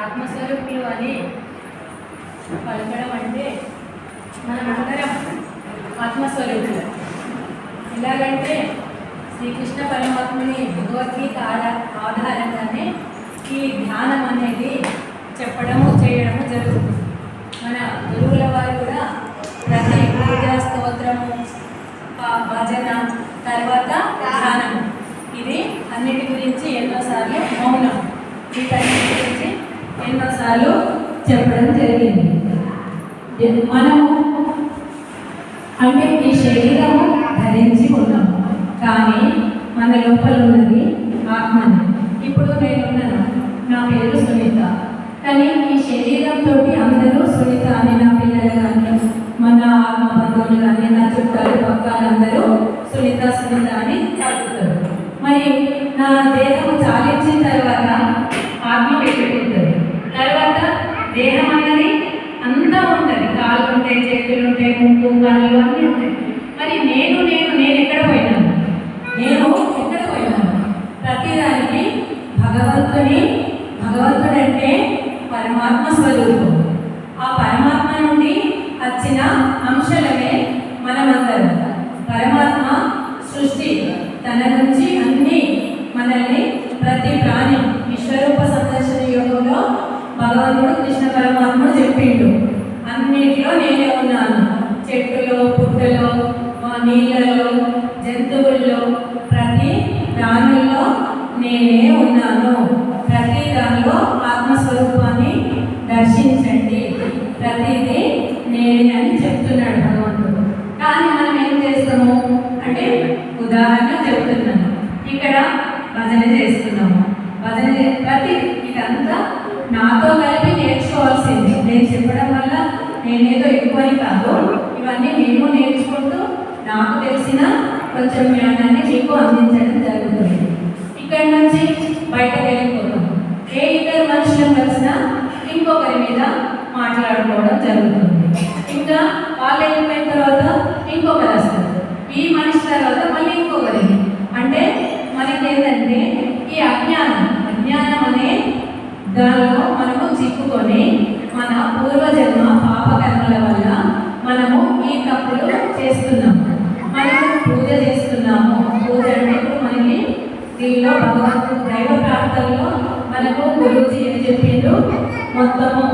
ఆత్మస్వరూపులు అని పలకడం అంటే మనమందరం ఆత్మస్వరూపులు. ఎలాగంటే శ్రీకృష్ణ పరమాత్మని భగవద్గీత ఆధారంగానే ఈ ధ్యానం అనేది చెప్పడము చేయడము జరుగుతుంది. మన గురువుల వారు కూడా ప్రతి పూజ స్తోత్రము భజన తర్వాత ధ్యానము ఇది అన్నిటి గురించి ఎన్నోసార్లు మౌనం వీటన్నిటి గురించి ఎన్నోసార్లు చెప్పడం జరిగింది. మనము అంటే ఈ శరీరము ధరించి ఉన్నాము, కానీ మన లోపల ఉన్నది ఆత్మని. ఇప్పుడు నేనున్నాను, నా పేరు సునీత, కానీ ఈ శరీరంతో అందరూ సునీత అని నా పిల్లలు కానీ మన ఆత్మ బంధువులు కానీ నా చుట్టాలు పక్కలందరూ సునీత సునీత అని పలుకుతారు. మరి నా దేహము చాలించిన తర్వాత ఆత్మ వెళ్ళిపోతుంది. తర్వాత దేహం అనేది అంతా ఉంటుంది, కాళ్ళు ఉంటాయి, చేతులు ఉంటాయి, ముక్కు కళ్ళు అన్నీ ఉంటాయి. మరి నేను ఎక్కడ పోయినాను? నేను ఎక్కడ పోయినాను? ప్రతిదానికి భగవంతుడంటే పరమాత్మ స్వరూపం. ఆ పరమాత్మ నుండి వచ్చిన అంశాలనే మనమందరం. పరమాత్మ సృష్టి తన నుంచి అన్ని మనల్ని ప్రతి ప్రాణి విశ్వరూప సందర్శన యోగంలో భగవంతుడు కృష్ణ పరమాత్మ చెప్పిండు, అన్నిటిలో నేనే ఉన్నాను. చెట్టులో, పుట్టలో, నీళ్ళలో, జంతువుల్లో, ప్రతి ప్రాణుల్లో నేనే ఉన్నాను. ప్రతి దానిలో ఆత్మస్వరూపాన్ని దర్శించండి, ప్రతిదీ నేనే అని చెప్తున్నాడు భగవంతుడు. కానీ మనం ఏం చేస్తాము అంటే, ఉదాహరణ చెప్తున్నాను, ఇక్కడ భజన చేస్తున్నాము, ప్రతి ఇదంతా నాతో కలిపి నేర్చుకోవాల్సింది. నేను చెప్పడం వల్ల నేనేదో ఎక్కువని కాదు, ఇవన్నీ నేను నేర్చుకుంటూ నాకు తెలిసిన కొంచెం జ్ఞానాన్ని మీకు అందించడం జరుగుతుంది. ఇక్కడి నుంచి బయటకు వెళ్ళిపోతాం. ఏ ఇద్దరు మనుషులను కలిసినా ఇంకొకరి మీద మాట్లాడుకోవడం జరుగుతుంది. ఇంకా వాళ్ళు వెళ్ళిపోయిన తర్వాత ఇంకొకరు వస్తారు, ఈ మనిషి తర్వాత మళ్ళీ ఇంకొకరికి. అంటే మనకి ఏంటంటే ఈ అజ్ఞానం అనే దానిలో మనము చిక్కుకొని మన పూర్వజన్మ పాపకర్మల వల్ల మనము ఈ తప్పులు చేస్తున్నాము. మనము పూజ చేస్తున్నాము. పూజ అంటే ఇప్పుడు మనకి దీనిలో భగవంతుడు దైవ ప్రార్థనలో మనకు గురువుజీ ఏం చెప్పిండు, మొత్తము